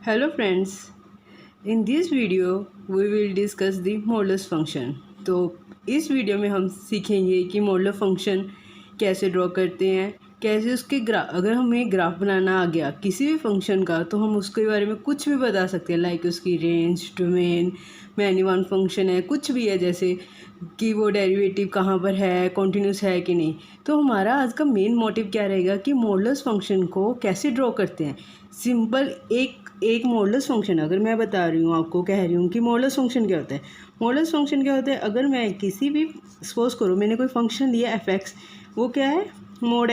Hello friends, in this video we will discuss the modulus function. तो इस video में हम सीखेंगे कि मॉडुलस फंक्शन कैसे ड्रॉ करते हैं, कैसे उसके अगर हमें ग्राफ बनाना आ गया किसी भी फंक्शन का तो हम उसके बारे में कुछ भी बता सकते हैं, लाइक उसकी range, domain, many one function है, कुछ भी है, जैसे कि वो डेरिवेटिव कहाँ पर है, कॉन्टिन्यूस है कि नहीं। तो हमारा आज का मेन मोटिव क्या रहेगा कि मॉडुलस फंक्शन को कैसे ड्रॉ करते हैं। सिंपल एक मॉडुलस फंक्शन, अगर मैं बता रही हूँ आपको, कह रही हूँ कि मॉडुलस फंक्शन क्या होता है। मॉडुलस फंक्शन क्या होता है, अगर मैं किसी भी, सपोज करो मैंने कोई फंक्शन लिया f(x), वो क्या है, मोड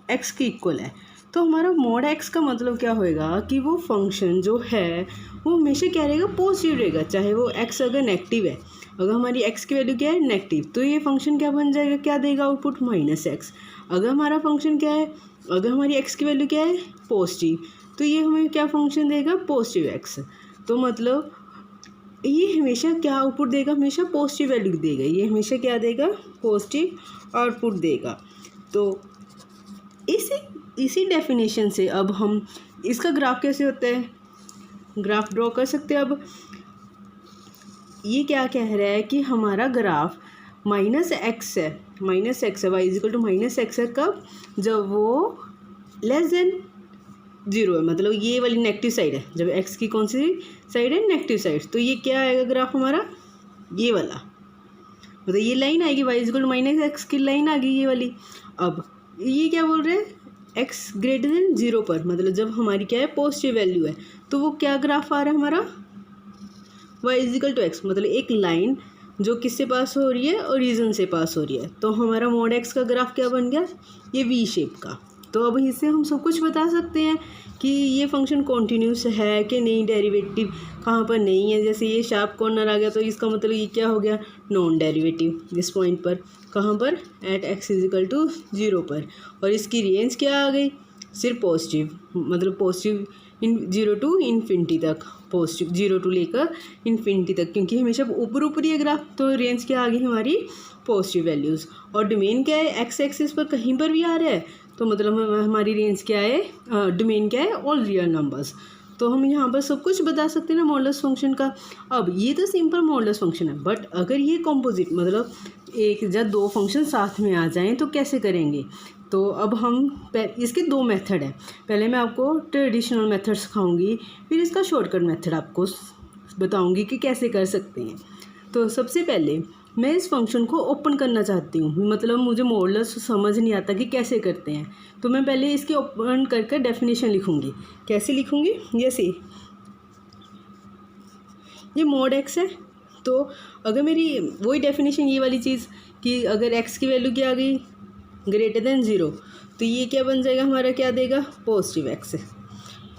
x के इक्वल है। तो हमारा मोड x का मतलब क्या होएगा कि वो फंक्शन जो है वो हमेशा क्या रहेगा, पॉजिटिव रहेगा, चाहे वो x अगर नेगेटिव है। अगर हमारी x की वैल्यू क्या है, नेगेटिव, तो ये फंक्शन क्या बन जाएगा, क्या देगा आउटपुट, -x। अगर हमारा फंक्शन क्या है, अगर हमारी x की वैल्यू क्या है, पॉजिटिव, तो ये हमें क्या फंक्शन देगा, पॉजिटिव x। तो मतलब ये हमेशा क्या आउटपुट देगा, हमेशा पॉजिटिव वैल्यू देगा, ये हमेशा क्या देगा, पॉजिटिव आउटपुट देगा। तो इसी डेफिनेशन से अब हम इसका ग्राफ कैसे होता है, ग्राफ ड्रॉ कर सकते हैं। अब ये क्या कह रहा है कि हमारा ग्राफ -x है, -x है, y = -x है, कब, जब वो लेस देन 0 है, मतलब ये वाली नेगेटिव साइड है, जब x की कौन सी साइड है, नेगेटिव साइड। तो ये क्या आएगा ग्राफ हमारा, ये वाला, मतलब ये लाइन आएगी, y = -x की लाइन आ गई ये वाली। अब ये क्या बोल रहे हैं, x > 0 पर, मतलब जब हमारी क्या है, पॉजिटिव वैल्यू है, तो वो क्या ग्राफ आ रहा है हमारा, y = x, मतलब एक लाइन जो किससे पास हो रही है, ओरिजिन से पास हो रही है। तो हमारा मोड x का ग्राफ क्या बन गया, ये वी शेप का। तो अब इससे हम सब कुछ बता सकते हैं कि ये फंक्शन कॉन्टीन्यूस है कि नहीं, डेरिवेटिव कहाँ पर नहीं है। जैसे ये शार्प कॉर्नर आ गया तो इसका मतलब ये क्या हो गया, नॉन डेरिवेटिव इस पॉइंट पर, कहाँ पर, एट x = 0 पर। और इसकी रेंज क्या आ गई, सिर्फ पॉजिटिव, मतलब पॉजिटिव 0 to इन्फिनिटी तक, पॉजिटिव 0 to लेकर इन्फिनिटी तक, क्योंकि हमेशा ऊपर ही है ग्राफ, तो रेंज क्या आ गई हमारी, पॉजिटिव वैल्यूज़। और डोमेन क्या है, एक्स एक्सिस पर कहीं पर भी आ रहा है, तो मतलब हमारी रेंज क्या है, डोमेन क्या है, ऑल रियल नंबर्स। तो हम यहाँ पर सब कुछ बता सकते हैं ना मॉडुलस फंक्शन का। अब ये तो सिंपल मॉडुलस फंक्शन है, बट अगर ये कॉम्पोजिट, मतलब एक या दो फंक्शन साथ में आ जाएं तो कैसे करेंगे। तो अब हम इसके दो मेथड हैं। पहले मैं आपको ट्रेडिशनल मेथड सिखाऊंगी, फिर इसका शॉर्टकट मेथड आपको बताऊंगी कि कैसे कर सकते हैं। तो सबसे पहले मैं इस फंक्शन को ओपन करना चाहती हूँ, मतलब मुझे मॉडुलस समझ नहीं आता कि कैसे करते हैं। तो मैं पहले इसके ओपन करके डेफिनेशन लिखूँगी। कैसे लिखूँगी, जैसे ये मोड x है, तो अगर मेरी वही डेफिनेशन, ये वाली चीज़ कि अगर x की वैल्यू क्या आ गई, > 0, तो ये क्या बन जाएगा हमारा, क्या देगा, पॉजिटिव x।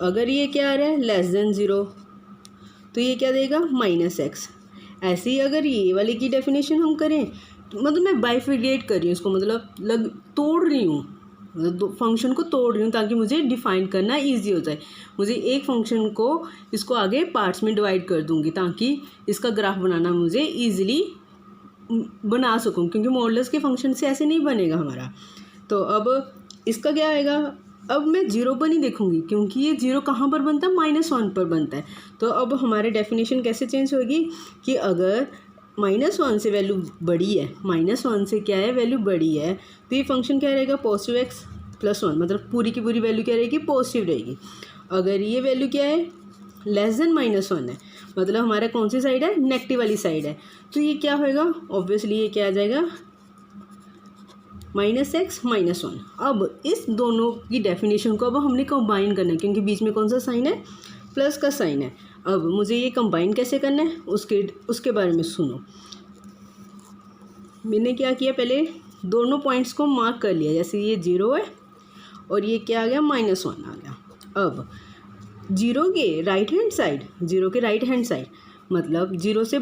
अगर ये क्या आ रहा है, <0, तो ये क्या देगा, -x। ऐसे ही अगर ये वाले की डेफिनेशन हम करें, तो मतलब मैं बाइफिकेट कर रही हूँ इसको, मतलब तोड़ रही हूँ, मतलब फंक्शन को तोड़ रही हूँ ताकि मुझे डिफाइन करना इजी हो जाए। मुझे एक फंक्शन को, इसको आगे पार्ट्स में डिवाइड कर दूँगी ताकि इसका ग्राफ बनाना मुझे ईजिली बना सकूँ, क्योंकि मॉडुलस के फंक्शन से ऐसे नहीं बनेगा हमारा। तो अब इसका क्या आएगा, अब मैं 0 पर नहीं देखूँगी, क्योंकि ये 0 कहाँ पर बनता है, -1 पर बनता है। तो अब हमारे डेफिनेशन कैसे चेंज होगी कि अगर -1 से वैल्यू बड़ी है, -1 से क्या है, वैल्यू बड़ी है, तो ये फंक्शन क्या रहेगा, पॉजिटिव x + 1, मतलब पूरी की पूरी वैल्यू क्या रहेगी, पॉजिटिव रहेगी। अगर ये वैल्यू क्या है, <-1 है, मतलब हमारा कौन सी साइड है, नेगेटिव वाली साइड है, तो ये क्या होएगा, ऑब्वियसली ये क्या आ जाएगा, -x -1। अब इस दोनों की डेफिनेशन को अब हमने कंबाइन करना है, क्योंकि बीच में कौन सा साइन है, प्लस का साइन है। अब मुझे ये कंबाइन कैसे करना है, उसके बारे में सुनो। मैंने क्या किया, पहले दोनों पॉइंट्स को मार्क कर लिया, जैसे ये 0 है और ये क्या आ गया, -1 आ गया। अब 0 के राइट हैंड साइड, मतलब 0 से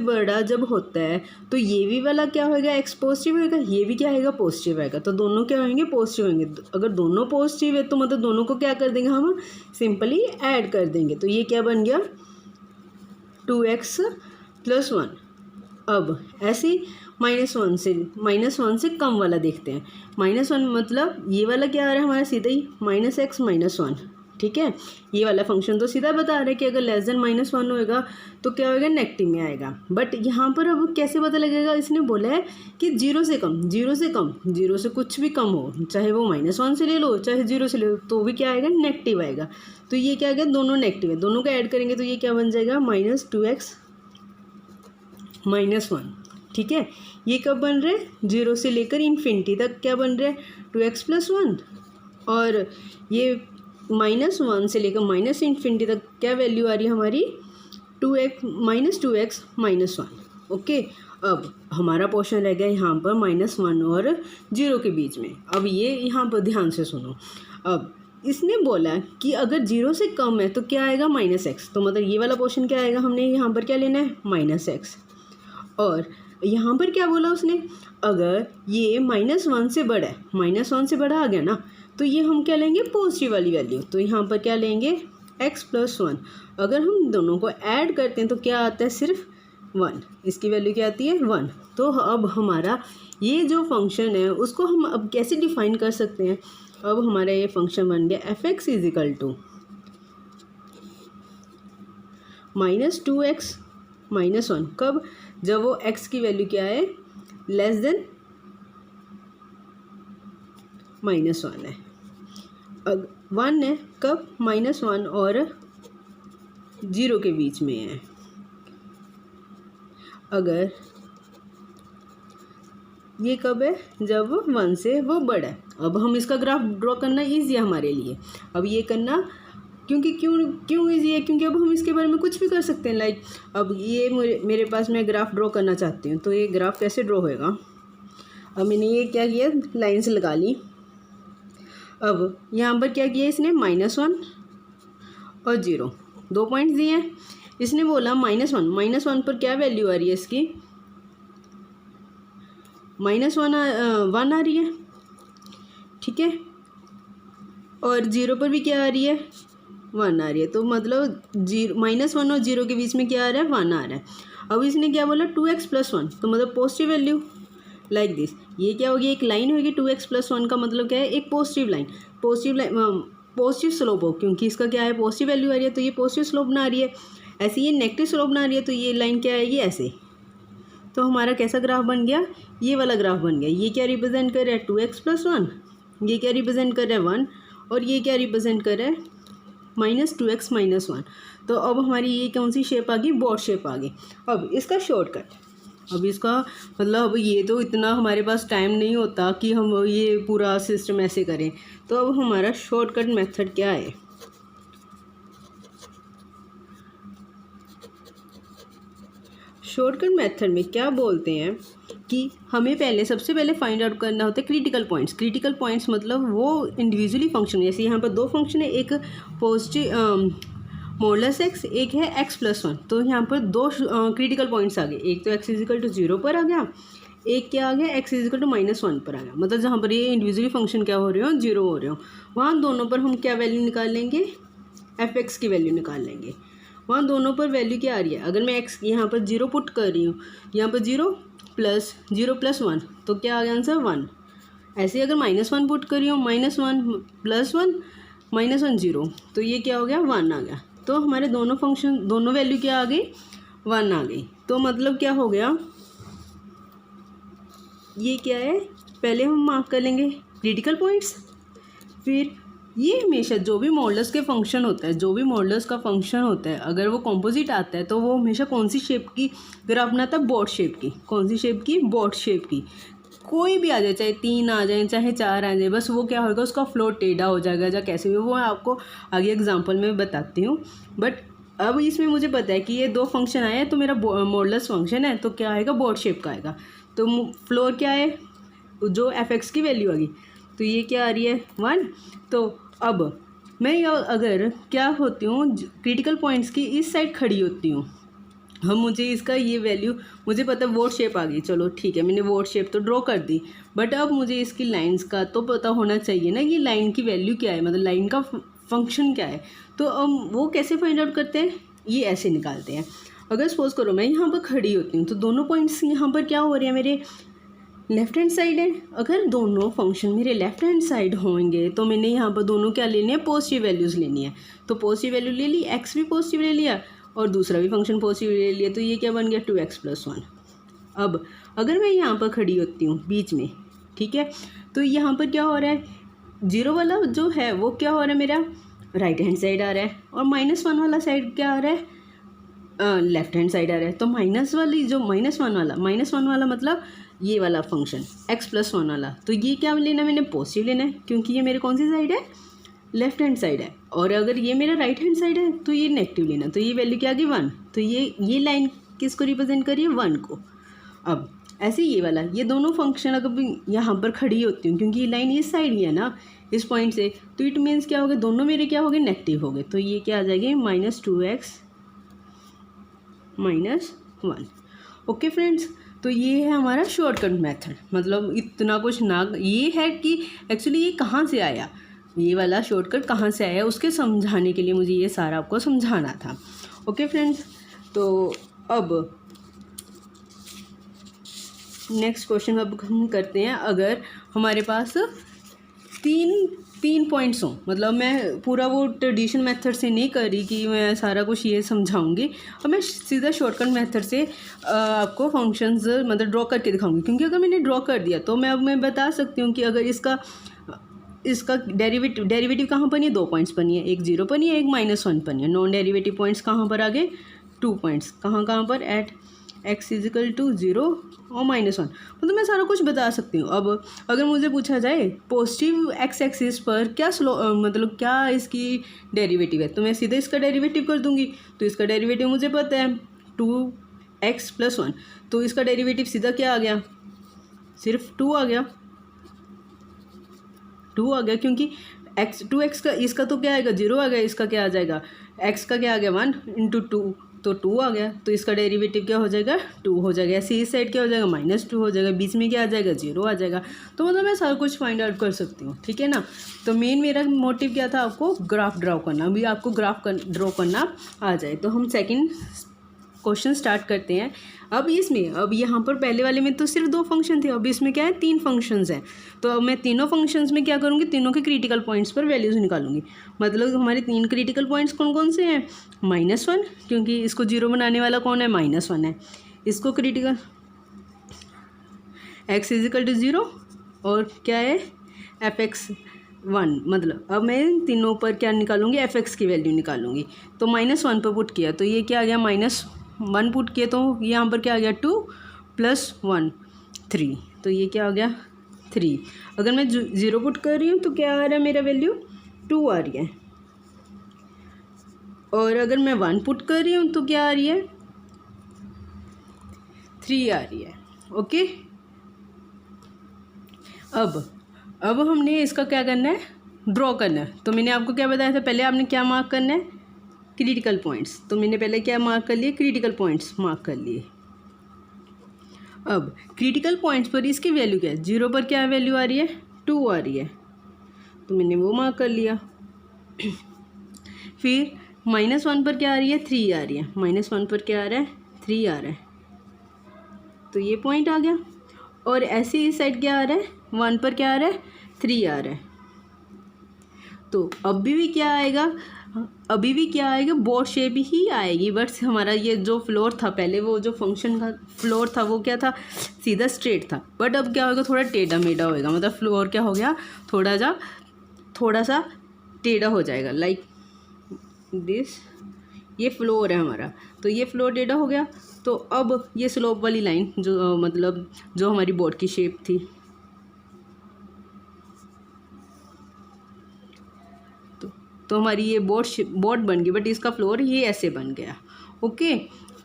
बड़ा जब होता है तो ये भी वाला क्या होएगा, x पॉजिटिव होएगा, ये भी क्या होएगा, पॉजिटिव आएगा, तो दोनों क्या होंगे, पॉजिटिव होंगे। अगर दोनों पॉजिटिव है तो मतलब दोनों को क्या कर देंगे, हम सिंपली ऐड कर देंगे। तो ये क्या बन गया, 2x + 1। अब ऐसे -1 से कम वाला देखते हैं। -1 मतलब ये वाला क्या आ रहा है हमारा, सीधा ही -x -1, ठीक है। ये वाला फंक्शन तो सीधा बता रहा है कि अगर लेस देन -1 होएगा तो क्या होएगा, नेगेटिव में आएगा। बट यहाँ पर अब कैसे पता लगेगा, इसने बोला है कि 0 से कम, 0 से कम, 0 से कुछ भी कम हो, चाहे वो -1 से ले लो चाहे 0 से ले लो, तो भी क्या आएगा, नेगेटिव आएगा। तो ये क्या आएगा, दोनों नेगेटिव है, दोनों का ऐड करेंगे तो ये क्या बन जाएगा, -2x -1। ठीक है, ये कब बन रहे हैं, 0 से लेकर इन्फिनिटी तक क्या बन रहे हैं, 2x + 1। और ये -1 से लेकर -इन्फिनिटी तक क्या वैल्यू आ रही है हमारी, 2x -1। ओके, अब हमारा पोर्शन रह गया यहाँ पर -1 और 0 के बीच में। अब ये यहाँ पर ध्यान से सुनो, अब इसने बोला कि अगर 0 से कम है तो क्या आएगा, -x। तो मतलब ये वाला पोर्शन क्या आएगा, हमने यहाँ पर क्या लेना है, -x। और यहाँ पर क्या बोला उसने, अगर ये -1 से बड़ा है, -1 से बड़ा आ गया ना, तो ये हम क्या लेंगे, पॉजिटिव वाली वैल्यू। तो यहाँ पर क्या लेंगे, x + 1। अगर हम दोनों को ऐड करते हैं तो क्या आता है, सिर्फ 1। इसकी वैल्यू क्या आती है, 1। तो अब हमारा ये जो फंक्शन है उसको हम अब कैसे डिफाइन कर सकते हैं। अब हमारा ये फंक्शन बन गया f(x) = -2x -1। कब, जब वो x की वैल्यू क्या है, लेस देन -1 है, 1 है, कब, -1 और 0 के बीच में है। अगर ये कब है, जब 1 से वो बड़ा है। अब हम इसका ग्राफ ड्रॉ करना ईजी है हमारे लिए। अब ये करना क्यों ईजी है, क्योंकि अब हम इसके बारे में कुछ भी कर सकते हैं। लाइक अब ये मेरे पास मैं ग्राफ ड्रॉ करना चाहती हूँ, तो ये ग्राफ कैसे ड्रॉ होएगा। अब मैंने ये क्या किया, लाइन्स लगा ली। अब यहाँ पर क्या किया इसने, -1 और 0, 2 पॉइंट्स दिए हैं। इसने बोला -1 पर क्या वैल्यू आ रही है इसकी, -1 आ रही है, ठीक है। और 0 पर भी क्या आ रही है, 1 आ रही है। तो मतलब -1 और 0 के बीच में क्या आ रहा है, 1 आ रहा है। अब इसने क्या बोला, 2x + 1, तो मतलब पॉजिटिव वैल्यू, लाइक दिस। ये क्या होगी, एक लाइन होगी, 2x + 1 का मतलब क्या है, एक पॉजिटिव लाइन, पॉजिटिव स्लोप हो, क्योंकि इसका क्या है, पॉजिटिव वैल्यू आ रही है तो ये पॉजिटिव स्लोप बना रही है। ऐसे ये नेगेटिव स्लोप बना रही है तो ये लाइन क्या आएगी, ऐसे। तो हमारा कैसा ग्राफ बन गया, ये वाला ग्राफ बन गया। ये क्या रिप्रेजेंट कर रहा है, 2x + 1, ये क्या रिप्रेजेंट कर रहा है, 1, और ये क्या रिप्रेजेंट कर रहा है, -2x -1। तो अब हमारी ये कौन सी शेप आ गई, बॉट शेप आ गई। अब इसका शॉर्टकट, अब इसका मतलब अब ये तो इतना हमारे पास टाइम नहीं होता कि हम ये पूरा सिस्टम ऐसे करें। तो अब हमारा शॉर्टकट मेथड क्या है, शॉर्टकट मेथड में क्या बोलते हैं कि हमें सबसे पहले फाइंड आउट करना होता है क्रिटिकल पॉइंट्स। क्रिटिकल पॉइंट्स मतलब वो इंडिविजुअली फंक्शन, जैसे यहाँ पर 2 फंक्शन है, एक पॉजिटिव (x), एक है x + 1। तो यहाँ पर 2 क्रिटिकल पॉइंट्स आ गए, एक तो x = 0 पर आ गया, एक क्या आ गया, x = -1 पर आ गया। मतलब जहाँ पर ये इंडिविजुअली फंक्शन क्या हो रहे हो, 0 हो रहे हो, वहाँ दोनों पर हम क्या वैल्यू निकाल लेंगे, f(x) की वैल्यू निकाल लेंगे। वहाँ दोनों पर वैल्यू क्या आ रही है, अगर मैं x यहाँ पर 0 पुट कर रही हूँ, यहाँ पर 0 + 1, तो क्या आ गया आंसर, 1। ऐसे अगर -1 पुट कर रही हूँ, -1 + 1 -1 0, तो ये क्या हो गया, 1 आ गया। तो हमारे दोनों वैल्यू क्या आ गई, 1 आ गई। तो मतलब क्या हो गया, ये क्या है, पहले हम मार्क कर लेंगे क्रिटिकल पॉइंट्स। फिर ये हमेशा जो भी मॉडुलस के फंक्शन होता है, जो भी मॉडुलस का फंक्शन होता है, अगर वो कॉम्पोजिट आता है तो वो हमेशा कौन सी शेप की ग्राफ बनाता है, बॉट शेप की। कौन सी शेप की, बॉट शेप की। कोई भी आ जाए, चाहे 3 आ जाए चाहे 4 आ जाए, बस वो क्या होगा, उसका फ्लोट टेढ़ा हो जाएगा या कैसे भी, वो आपको आगे एग्जांपल में बताती हूँ। बट अब इसमें मुझे पता है कि ये 2 फंक्शन आए हैं तो मेरा मॉडुलस फंक्शन है तो क्या आएगा, बॉट शेप का आएगा। तो फ्लोर क्या है, जो f(x) की वैल्यू आ गई, तो ये क्या आ रही है, 1। तो अब मैं अगर क्या होती हूँ, क्रिटिकल पॉइंट्स की इस साइड खड़ी होती हूँ, मुझे इसका ये वैल्यू, मुझे पता है वोट शेप आ गई, चलो ठीक है, मैंने वोट शेप तो ड्रॉ कर दी। बट अब मुझे इसकी लाइंस का तो पता होना चाहिए ना कि लाइन की वैल्यू क्या है, मतलब लाइन का फंक्शन क्या है। तो अब वो कैसे फाइंड आउट करते हैं, ये ऐसे निकालते हैं। अगर सपोज करो मैं यहाँ पर खड़ी होती हूँ तो दोनों पॉइंट्स यहाँ पर क्या हो रहे हैं, मेरे लेफ्ट हैंड साइड है। अगर दोनों फंक्शन मेरे लेफ्ट हैंड साइड होंगे तो मैंने यहाँ पर दोनों क्या लेने हैं, पॉजिटिव वैल्यूज़ लेनी है। तो पॉजिटिव वैल्यू ले ली, एक्स भी पॉजिटिव ले लिया और दूसरा भी फंक्शन पॉजिटिव ले लिया, तो ये क्या बन गया 2x+1। अब अगर मैं यहाँ पर खड़ी होती हूँ बीच में, ठीक है, तो यहाँ पर क्या हो रहा है, 0 वाला जो है वो क्या हो रहा है, मेरा राइट हैंड साइड आ रहा है और -1 वाला साइड क्या आ रहा है, लेफ्ट हैंड साइड आ रहा है। तो माइनस वाली जो -1 वाला मतलब ये वाला फंक्शन x+1 वाला, तो ये क्या लेना, मैंने पॉजिटिव लेना है क्योंकि ये मेरे कौन सी साइड है, लेफ्ट हैंड साइड है। और अगर ये मेरा राइट हैंड साइड है तो ये नेगेटिव लेना, तो ये वैल्यू क्या आ गई 1। तो ये लाइन किसको रिप्रेजेंट करिए, 1 को। अब ऐसे ये वाला, ये दोनों फंक्शन अगर यहाँ पर खड़ी होती हूँ क्योंकि ये लाइन इस साइड ही है ना, इस पॉइंट से, तो इट मीन्स क्या हो गया, दोनों मेरे क्या हो गए, नेगेटिव हो गए। तो ये क्या आ जाएगी -2x -1। ओके फ्रेंड्स, तो ये है हमारा शॉर्टकट मेथड। मतलब इतना कुछ ना, ये है कि एक्चुअली ये कहाँ से आया, ये वाला शॉर्टकट कहाँ से आया, उसके समझाने के लिए मुझे ये सारा आपको समझाना था। ओके फ्रेंड्स, तो अब नेक्स्ट क्वेश्चन अब हम करते हैं। अगर हमारे पास तीन पॉइंट्स हों, मतलब मैं पूरा वो ट्रेडिशन मेथड से नहीं कर रही कि मैं सारा कुछ ये समझाऊंगी, और मैं सीधा शॉर्टकट मेथड से आपको फंक्शंस मतलब ड्रॉ करके दिखाऊंगी। क्योंकि अगर मैंने ड्रॉ कर दिया तो मैं बता सकती हूँ कि अगर इसका डेरिवेटिव कहाँ बनी है, 2 पॉइंट्स बनी है, एक 0 बनी है, एक -1 बनी है। नॉन डेरिवेटिव पॉइंट्स कहाँ पर आ गए, 2 पॉइंट्स, कहाँ पर, एट x = 0 और -1। मतलब मैं सारा कुछ बता सकती हूँ। अब अगर मुझे पूछा जाए पॉजिटिव x एक्सिस पर क्या मतलब क्या इसकी डेरिवेटिव है, तो मैं सीधे इसका डेरिवेटिव कर दूंगी। तो इसका डेरिवेटिव मुझे पता है 2x+1, तो इसका डेरिवेटिव सीधा क्या आ गया, सिर्फ 2 आ गया, 2 आ गया, क्योंकि 2x का, इसका तो क्या आएगा 0 आ गया, इसका क्या आ जाएगा, x का क्या आ गया 1 × 2, तो 2 आ गया। तो इसका डेरिवेटिव क्या हो जाएगा, 2 हो जाएगा। ऐसे इस साइड क्या हो जाएगा, -2 हो जाएगा, बीच में क्या आ जाएगा, 0 आ जाएगा। तो मतलब मैं सारा कुछ फाइंड आउट कर सकती हूँ, ठीक है ना। तो मेन मेरा मोटिव क्या था, आपको ग्राफ ड्रॉ करना। अभी आपको ग्राफ ड्रॉ करना आ जाए तो हम सेकेंड क्वेश्चन स्टार्ट करते हैं। अब यहाँ पर पहले वाले में तो सिर्फ 2 फंक्शन थे, अब इसमें क्या है, 3 फंक्शंस हैं। तो अब मैं तीनों फंक्शंस में क्या करूँगी, तीनों के क्रिटिकल पॉइंट्स पर वैल्यूज़ निकालूंगी। मतलब हमारे 3 क्रिटिकल पॉइंट्स कौन कौन से हैं, -1, क्योंकि इसको 0 बनाने वाला कौन है, -1 है। इसको क्रिटिकल x = 0 और क्या है, fx1। मतलब अब मैं तीनों पर क्या निकालूंगी, fx की वैल्यू निकालूंगी। तो -1 पर पुट किया तो ये क्या आ गया, -1 पुट किया तो यहाँ पर क्या आ गया, 2 + 1 3, तो ये क्या आ गया 3। अगर मैं 0 पुट कर रही हूँ तो क्या आ रहा है, मेरा वैल्यू 2 आ रही है। और अगर मैं 1 पुट कर रही हूँ तो क्या आ रही है, 3 आ रही है। ओके, अब हमने इसका क्या करना है, ड्रॉ करना है। तो मैंने आपको क्या बताया था, पहले आपने क्या मार्क करना है, क्रिटिकल पॉइंट्स। तो मैंने पहले क्या मार्क कर लिए, क्रिटिकल पॉइंट्स मार्क कर लिए। अब क्रिटिकल पॉइंट्स पर इसकी वैल्यू क्या है, 0 पर क्या वैल्यू आ रही है, 2 आ रही है, तो मैंने वो मार्क कर लिया। फिर -1 पर क्या आ रही है, 3 आ रही है, -1 पर क्या आ रहा है, 3 आ रहा है, तो ये पॉइंट आ गया। और ऐसे इस साइड क्या आ रहा है, 1 पर क्या आ रहा है, 3 आ रहा है। तो अभी भी क्या आएगा, बॉल शेप ही आएगी। बट हमारा ये जो फ्लोर था पहले, वो जो फंक्शन का फ्लोर था वो क्या था, सीधा स्ट्रेट था। बट अब क्या होगा, थोड़ा टेढ़ा मेढ़ा होएगा। मतलब फ्लोर क्या हो गया, थोड़ा सा टेढ़ा हो जाएगा, लाइक दिस। ये फ्लोर है हमारा, तो ये फ्लोर टेढ़ा हो गया। तो अब ये स्लोप वाली लाइन जो मतलब जो हमारी बोर्ड की शेप थी, तो हमारी ये बोर्ड बन गई, बट इसका फ्लोर ये ऐसे बन गया। ओके,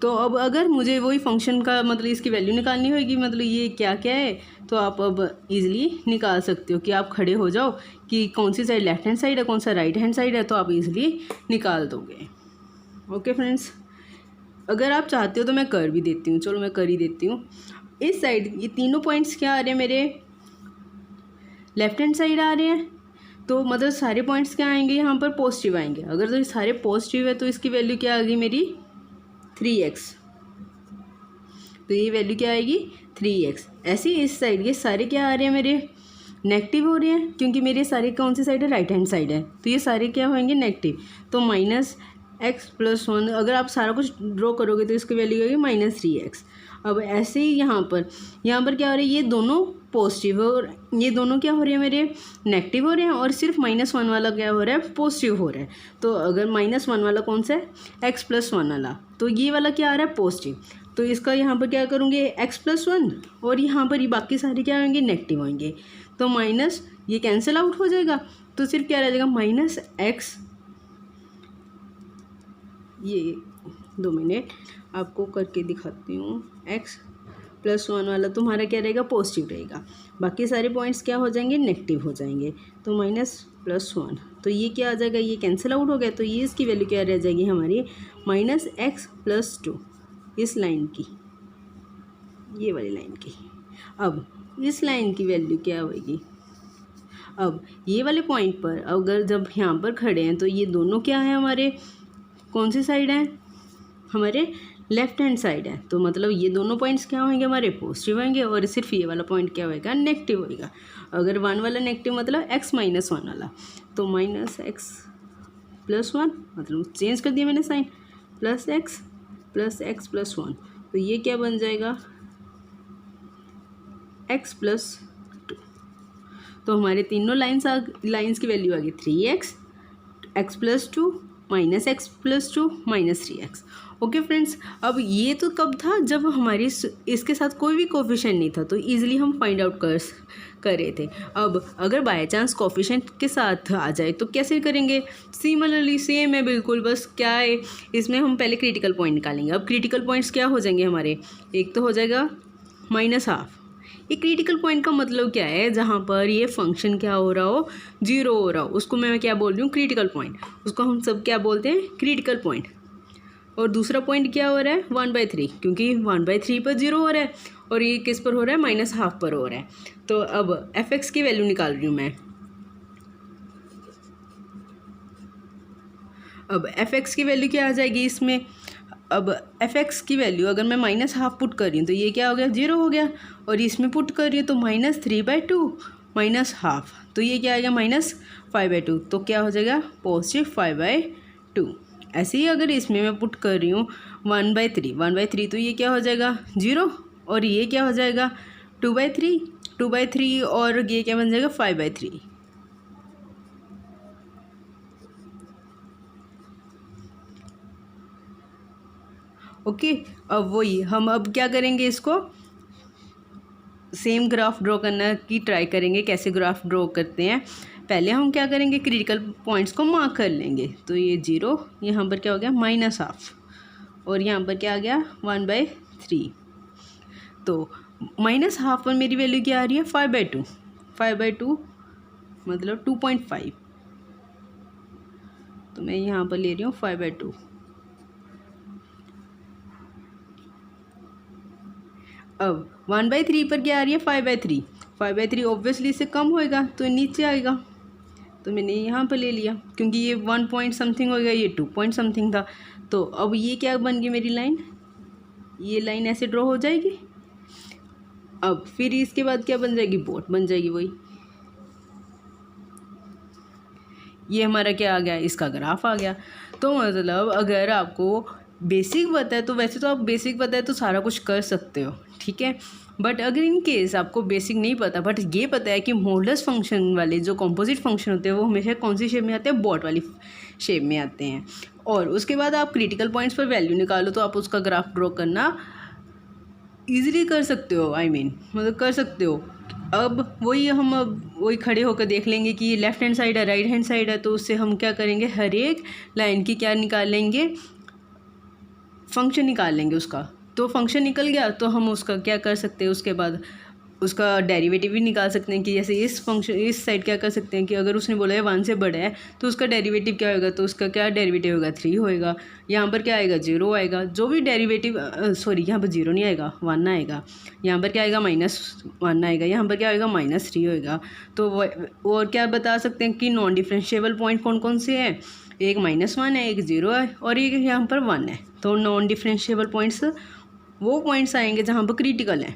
तो अब अगर मुझे वही फंक्शन का मतलब इसकी वैल्यू निकालनी होगी, मतलब ये क्या क्या है, तो आप अब इजीली निकाल सकते हो कि आप खड़े हो जाओ कि कौन सी साइड लेफ्ट हैंड साइड है, कौन सा राइट हैंड साइड है, तो आप इजीली निकाल दोगे। ओके फ्रेंड्स, अगर आप चाहते हो तो मैं कर भी देती हूँ, चलो मैं कर ही देती हूँ। इस साइड ये तीनों पॉइंट्स क्या आ रहे हैं, मेरे लेफ्ट हैंड साइड आ रहे हैं। तो मतलब सारे पॉइंट्स क्या आएंगे, यहाँ पर पॉजिटिव आएंगे। अगर तो सारे पॉजिटिव है तो इसकी वैल्यू क्या आ गई मेरी, 3x। तो ये वैल्यू क्या आएगी 3x। ऐसे इस साइड के सारे क्या आ रहे हैं मेरे नेगेटिव हो रहे हैं, क्योंकि मेरे सारे कौन सी साइड है, राइट हैंड साइड है, तो ये सारे क्या होंगे नेगेटिव। तो -x+1 अगर आप सारा कुछ ड्रॉ करोगे तो इसकी वैल्यू आएगी -3x। अब ऐसे ही यहाँ पर क्या हो रहा है, ये दोनों पॉजिटिव और ये दोनों क्या हो रहे हैं मेरे नेगेटिव हो रहे हैं, और सिर्फ -1 वाला क्या हो रहा है पॉजिटिव हो रहा है। तो अगर -1 वाला कौन सा है, x+1 वाला, तो ये वाला क्या आ रहा है पॉजिटिव, तो इसका यहाँ पर क्या करूँगे x+1, और यहाँ पर ये बाकी सारे क्या होंगे नेगेटिव होंगे। तो माइनस ये कैंसिल आउट हो जाएगा, तो सिर्फ क्या रह जाएगा -x, ये 2 मिनट आपको करके दिखाती हूँ, x+1 वाला तुम्हारा क्या रहेगा पॉजिटिव रहेगा, बाकी सारे पॉइंट्स क्या हो जाएंगे नेगेटिव हो जाएंगे। तो -+1, तो ये क्या आ जाएगा, ये कैंसिल आउट हो गया, तो ये इसकी वैल्यू क्या रह जाएगी हमारी -x+2, इस लाइन की, ये वाली लाइन की। अब इस लाइन की वैल्यू क्या होगी, अब ये वाले पॉइंट पर अगर जब यहाँ पर खड़े हैं तो ये दोनों क्या है हमारे कौन सी साइड है, हमारे लेफ्ट हैंड साइड है, तो मतलब ये दोनों पॉइंट्स क्या होंगे हमारे पॉजिटिव होंगे, और सिर्फ ये वाला पॉइंट क्या होएगा नेगेटिव होएगा। अगर 1 वाला नेगेटिव मतलब x-1 वाला, तो -x+1 मतलब चेंज कर दिया मैंने साइन, +x+1, तो ये क्या बन जाएगा x+2। तो हमारे तीनों लाइन्स की वैल्यू आ गई 3x, x+2, -x+2, -3x। Okay friends, अब ये तो कब था, जब हमारी इसके साथ कोई भी कोफिशिएंट नहीं था, तो इजीली हम फाइंड आउट कर रहे थे। अब अगर बाय चांस कोफिशिएंट के साथ आ जाए तो कैसे करेंगे, सिमिलरली सेम है बिल्कुल, बस क्या है इसमें हम पहले क्रिटिकल पॉइंट निकालेंगे। अब क्रिटिकल पॉइंट्स क्या हो जाएंगे हमारे, एक तो हो जाएगा -12। ये क्रिटिकल पॉइंट का मतलब क्या है, जहाँ पर ये फंक्शन क्या हो रहा हो 0 हो रहा हो, उसको मैं क्या बोल रही हूँ क्रिटिकल पॉइंट, उसको हम सब क्या बोलते हैं क्रिटिकल पॉइंट। और दूसरा पॉइंट क्या हो रहा है 1/3, क्योंकि 1/3 पर 0 हो रहा है, और ये किस पर हो रहा है -12 पर हो रहा है। तो अब f(x) की वैल्यू निकाल रही हूँ मैं। अब f(x) की वैल्यू क्या आ जाएगी इसमें, अब f(x) की वैल्यू अगर मैं -12 पुट कर रही हूँ तो ये क्या हो गया 0 हो गया, और इसमें पुट कर रही हूँ तो -3/2 -12, तो ये क्या आएगा -5/2, तो क्या हो जाएगा +5/2। ऐसे ही अगर इसमें मैं पुट कर रही हूँ 1/3, तो ये क्या हो जाएगा 0, और ये क्या हो जाएगा 2/3, और ये क्या बन जाएगा 5/3। ओके, अब वही हम अब क्या करेंगे, इसको सेम ग्राफ ड्रॉ करना की ट्राई करेंगे। कैसे ग्राफ ड्रॉ करते हैं, पहले हम क्या करेंगे क्रिटिकल पॉइंट्स को मार्क कर लेंगे। तो ये 0, यहाँ पर क्या हो गया -12, और यहाँ पर क्या आ गया 1/3। तो -12 पर मेरी वैल्यू क्या आ रही है 5/2 मतलब 2.5, तो मैं यहाँ पर ले रही हूँ 5/2। अब 1/3 पर क्या आ रही है 5/3 ऑब्वियसली इससे कम होएगा तो नीचे आएगा, तो मैंने यहाँ पर ले लिया, क्योंकि ये 1 पॉइंट समथिंग हो गया, ये 2 पॉइंट समथिंग था। तो अब ये क्या बन गई मेरी लाइन, ये लाइन ऐसे ड्रॉ हो जाएगी। अब फिर इसके बाद क्या बन जाएगी, बोट बन जाएगी वही। ये हमारा क्या आ गया, इसका ग्राफ आ गया। तो मतलब अगर आपको बेसिक पता है तो वैसे तो आप बेसिक पता है तो सारा कुछ कर सकते हो, ठीक है। बट अगर इन केस आपको बेसिक नहीं पता, बट ये पता है कि मॉडुलस फंक्शन वाले जो कंपोजिट फंक्शन होते हैं वो हमेशा कौन सी शेप में आते हैं, बॉट वाली शेप में आते हैं। और उसके बाद आप क्रिटिकल पॉइंट्स पर वैल्यू निकालो तो आप उसका ग्राफ ड्रॉ करना ईजिली कर सकते हो, मतलब कर सकते हो। अब वही खड़े होकर देख लेंगे कि लेफ्ट हैंड साइड है राइट हैंड साइड है, तो उससे हम क्या करेंगे, हर एक लाइन की क्या निकाल लेंगे, फंक्शन निकाल लेंगे उसका। तो फंक्शन निकल गया तो हम उसका क्या कर सकते हैं, उसके बाद उसका डेरिवेटिव भी निकाल सकते हैं कि जैसे इस साइड क्या कर सकते हैं कि अगर उसने बोला है 1 से बड़ा है तो उसका डेरिवेटिव क्या होगा, तो उसका क्या डेरिवेटिव होगा 3 होएगा। यहाँ पर क्या आएगा 0 आएगा, जो भी डेरिवेटिव यहाँ पर 0 नहीं आएगा 1 आएगा, यहाँ पर क्या आएगा -1 आएगा, यहाँ पर क्या आएगा -3 होएगा। तो और क्या बता सकते हैं कि नॉन डिफरेंशिएबल पॉइंट कौन कौन से हैं, एक -1 है, एक 0 है, और एक यहाँ पर 1 है। तो नॉन डिफरेंशिएबल पॉइंट्स वो पॉइंट्स आएंगे जहाँ पर क्रिटिकल हैं,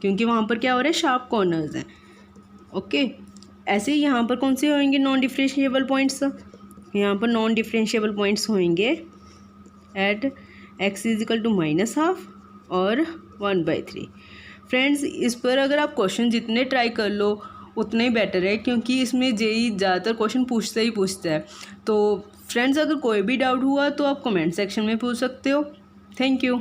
क्योंकि वहाँ पर क्या हो रहा है, शार्प कॉर्नर्स हैं। ओके, ऐसे ही यहाँ पर कौन से होंगे, नॉन डिफरेंशिएबल पॉइंट्स। यहाँ पर नॉन डिफरेंशिएबल पॉइंट्स होंगे एट x इजिकल टू -12 और 1/3। फ्रेंड्स, इस पर अगर आप क्वेश्चन जितने ट्राई कर लो उतने ही बेटर है, क्योंकि इसमें जेई ज़्यादातर क्वेश्चन पूछता है। तो फ्रेंड्स, अगर कोई भी डाउट हुआ तो आप कमेंट सेक्शन में पूछ सकते हो। Thank you.